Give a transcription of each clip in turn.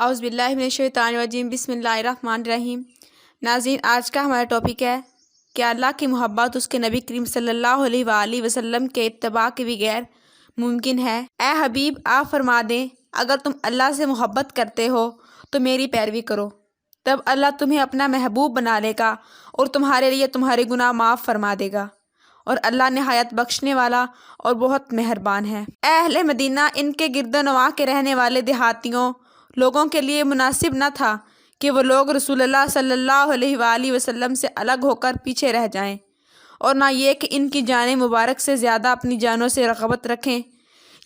اعوذ باللہ من الشیطان الرجیم بسم اللہ الرحمن الرحیم۔ ناظرین، آج کا ہمارا ٹاپک ہے کہ اللہ کی محبت اس کے نبی کریم صلی اللہ علیہ وآلہ وسلم کے اتباع کے بغیر ممکن ہے۔ اے حبیب، آپ فرما دیں اگر تم اللہ سے محبت کرتے ہو تو میری پیروی کرو، تب اللہ تمہیں اپنا محبوب بنا لے گا اور تمہارے لیے تمہارے گناہ معاف فرما دے گا، اور اللہ نہایت بخشنے والا اور بہت مہربان ہے۔ اے اہل مدینہ، ان کے گرد و نواح کے رہنے والے دیہاتیوں لوگوں کے لیے مناسب نہ تھا کہ وہ لوگ رسول اللہ صلی اللہ علیہ وآلہ وسلم سے الگ ہو کر پیچھے رہ جائیں، اور نہ یہ کہ ان کی جانیں مبارک سے زیادہ اپنی جانوں سے رغبت رکھیں۔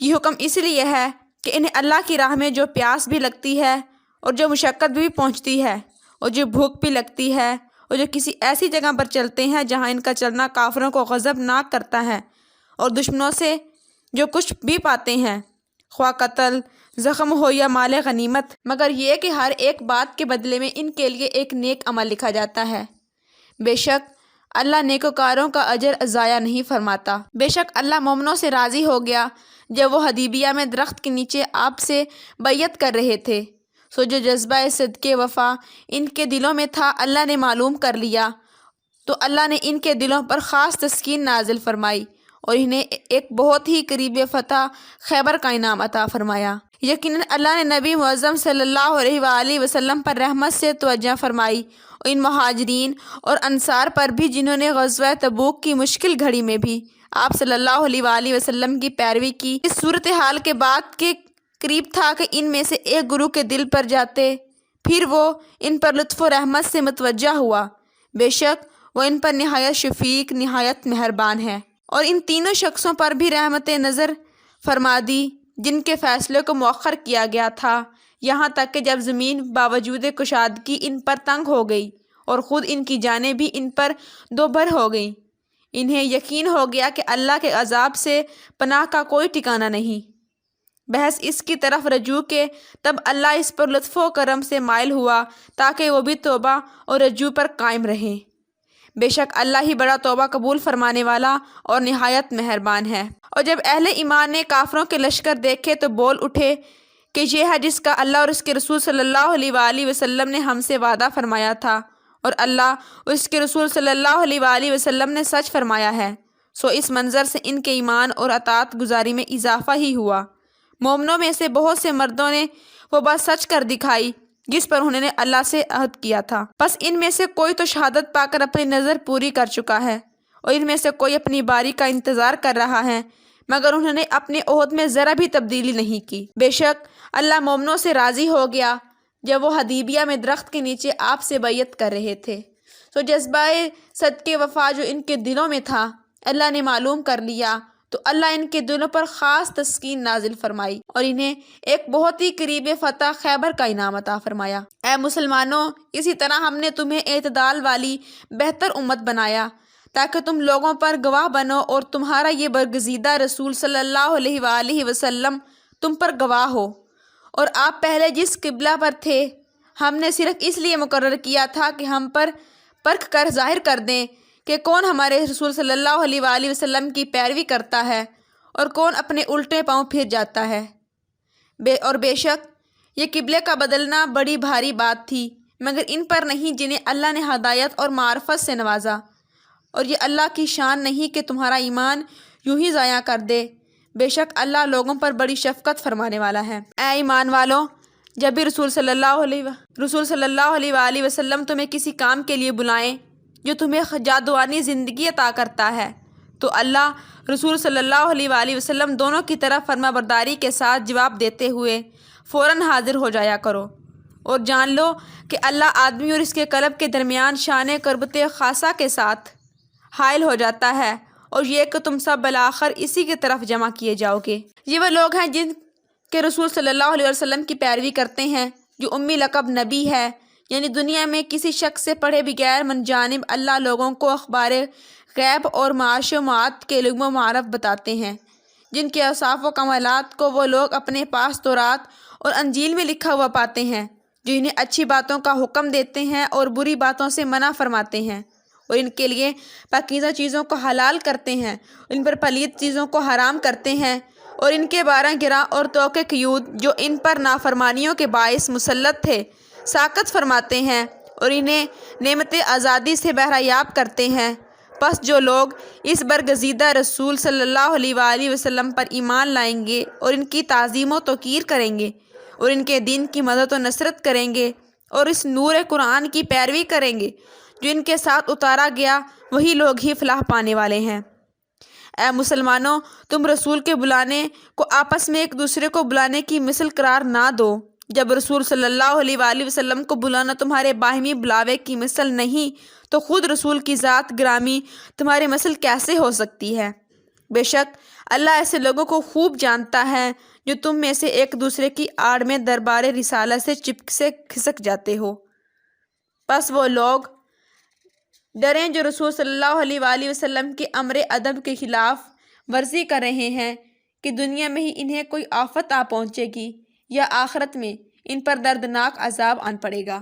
یہ حکم اس لیے ہے کہ انہیں اللہ کی راہ میں جو پیاس بھی لگتی ہے اور جو مشقت بھی پہنچتی ہے اور جو بھوک بھی لگتی ہے اور جو کسی ایسی جگہ پر چلتے ہیں جہاں ان کا چلنا کافروں کو غضبناک کرتا ہے اور دشمنوں سے جو کچھ بھی پاتے ہیں، خواہ قتل، زخم ہو یا مال غنیمت، مگر یہ کہ ہر ایک بات کے بدلے میں ان کے لیے ایک نیک عمل لکھا جاتا ہے۔ بے شک اللہ نیکوکاروں کا اجر ضائع نہیں فرماتا۔ بے شک اللہ مومنوں سے راضی ہو گیا جب وہ حدیبیہ میں درخت کے نیچے آپ سے بیعت کر رہے تھے، سو جو جذبہ صدقے وفا ان کے دلوں میں تھا اللہ نے معلوم کر لیا، تو اللہ نے ان کے دلوں پر خاص تسکین نازل فرمائی اور انہیں ایک بہت ہی قریب فتح خیبر کا انعام عطا فرمایا۔ یقیناً اللہ نے نبی معظم صلی اللہ علیہ وآلہ وسلم پر رحمت سے توجہ فرمائی اور ان مہاجرین اور انصار پر بھی جنہوں نے غزوہ تبوک کی مشکل گھڑی میں بھی آپ صلی اللہ علیہ وآلہ وسلم کی پیروی کی۔ اس صورتحال کے بعد کے قریب تھا کہ ان میں سے ایک گروہ کے دل پر جاتے، پھر وہ ان پر لطف و رحمت سے متوجہ ہوا۔ بے شک وہ ان پر نہایت شفیق، نہایت مہربان ہے۔ اور ان تینوں شخصوں پر بھی رحمت نظر فرما دی جن کے فیصلے کو مؤخر کیا گیا تھا، یہاں تک کہ جب زمین باوجود کشادگی ان پر تنگ ہو گئی اور خود ان کی جانیں بھی ان پر دوبھر ہو گئیں، انہیں یقین ہو گیا کہ اللہ کے عذاب سے پناہ کا کوئی ٹھکانہ نہیں۔ بحث اس کی طرف رجوع کے تب اللہ اس پر لطف و کرم سے مائل ہوا تاکہ وہ بھی توبہ اور رجوع پر قائم رہیں۔ بے شک اللہ ہی بڑا توبہ قبول فرمانے والا اور نہایت مہربان ہے۔ اور جب اہل ایمان نے کافروں کے لشکر دیکھے تو بول اٹھے کہ یہ ہے جس کا اللہ اور اس کے رسول صلی اللہ علیہ وآلہ وسلم نے ہم سے وعدہ فرمایا تھا، اور اللہ اور اس کے رسول صلی اللہ علیہ وآلہ وسلم نے سچ فرمایا ہے۔ سو اس منظر سے ان کے ایمان اور اطاعت گزاری میں اضافہ ہی ہوا۔ مومنوں میں سے بہت سے مردوں نے وہ بات سچ کر دکھائی جس پر انہوں نے اللہ سے عہد کیا تھا، بس ان میں سے کوئی تو شہادت پا کر اپنی نظر پوری کر چکا ہے اور ان میں سے کوئی اپنی باری کا انتظار کر رہا ہے، مگر انہوں نے اپنے عہد میں ذرا بھی تبدیلی نہیں کی۔ بے شک اللہ مومنوں سے راضی ہو گیا جب وہ حدیبیہ میں درخت کے نیچے آپ سے بیعت کر رہے تھے، تو جذبہ صدقے وفا جو ان کے دلوں میں تھا اللہ نے معلوم کر لیا، تو اللہ ان کے دلوں پر خاص تسکین نازل فرمائی اور انہیں ایک بہت ہی قریب فتح خیبر کا انعام عطا فرمایا۔ اے مسلمانوں، اسی طرح ہم نے تمہیں اعتدال والی بہتر امت بنایا تاکہ تم لوگوں پر گواہ بنو اور تمہارا یہ برگزیدہ رسول صلی اللہ علیہ وآلہ وسلم تم پر گواہ ہو۔ اور آپ پہلے جس قبلہ پر تھے ہم نے صرف اس لیے مقرر کیا تھا کہ ہم پر پرکھ کر ظاہر کر دیں کہ کون ہمارے رسول صلی اللہ علیہ وآلہ وسلم کی پیروی کرتا ہے اور کون اپنے الٹے پاؤں پھر جاتا ہے۔ بے شک یہ قبلے کا بدلنا بڑی بھاری بات تھی، مگر ان پر نہیں جنہیں اللہ نے ہدایت اور معرفت سے نوازا، اور یہ اللہ کی شان نہیں کہ تمہارا ایمان یوں ہی ضائع کر دے۔ بے شک اللہ لوگوں پر بڑی شفقت فرمانے والا ہے۔ اے ایمان والو، جب بھی رسول صلی اللہ علیہ وآلہ وسلم تمہیں کسی کام کے لیے بلائیں جو تمہیں جادوانی زندگی عطا کرتا ہے، تو اللہ، رسول صلی اللہ علیہ وآلہ وسلم دونوں کی طرف فرما برداری کے ساتھ جواب دیتے ہوئے فوراً حاضر ہو جایا کرو، اور جان لو کہ اللہ آدمی اور اس کے قلب کے درمیان شان قربت خاصہ کے ساتھ حائل ہو جاتا ہے، اور یہ کہ تم سب بالآخر اسی کی طرف جمع کیے جاؤ گے۔ یہ وہ لوگ ہیں جن کے رسول صلی اللہ علیہ وسلم کی پیروی کرتے ہیں، جو امی لقب نبی ہے، یعنی دنیا میں کسی شخص سے پڑھے بغیر من جانب اللہ لوگوں کو اخبار غیب اور معاش و معاد کے علم و معرف بتاتے ہیں، جن کے اوصاف و کمالات کو وہ لوگ اپنے پاس تورات اور انجیل میں لکھا ہوا پاتے ہیں، جو انہیں اچھی باتوں کا حکم دیتے ہیں اور بری باتوں سے منع فرماتے ہیں، اور ان کے لیے پاکیزہ چیزوں کو حلال کرتے ہیں، ان پر پلید چیزوں کو حرام کرتے ہیں، اور ان کے 12 گراں اور توقع قیود جو ان پر نافرمانیوں کے باعث مسلط تھے ساقط فرماتے ہیں اور انہیں نعمت آزادی سے بہرہ یاب کرتے ہیں۔ پس جو لوگ اس برگزیدہ رسول صلی اللہ علیہ وآلہ وسلم پر ایمان لائیں گے اور ان کی تعظیم و توقیر کریں گے اور ان کے دین کی مدد و نصرت کریں گے اور اس نور قرآن کی پیروی کریں گے جو ان کے ساتھ اتارا گیا، وہی لوگ ہی فلاح پانے والے ہیں۔ اے مسلمانوں، تم رسول کے بلانے کو آپس میں ایک دوسرے کو بلانے کی مثل قرار نہ دو۔ جب رسول صلی اللہ علیہ وآلہ وسلم کو بلانا تمہارے باہمی بلاوے کی مثل نہیں تو خود رسول کی ذات گرامی تمہاری مثل کیسے ہو سکتی ہے؟ بے شک اللہ ایسے لوگوں کو خوب جانتا ہے جو تم میں سے ایک دوسرے کی آڑ میں دربار رسالت سے کھسک جاتے ہو۔ پس وہ لوگ ڈریں جو رسول صلی اللہ علیہ وآلہ وسلم کے امر ادب کے خلاف ورزی کر رہے ہیں کہ دنیا میں ہی انہیں کوئی آفت آ پہنچے گی یا آخرت میں ان پر دردناک عذاب آن پڑے گا۔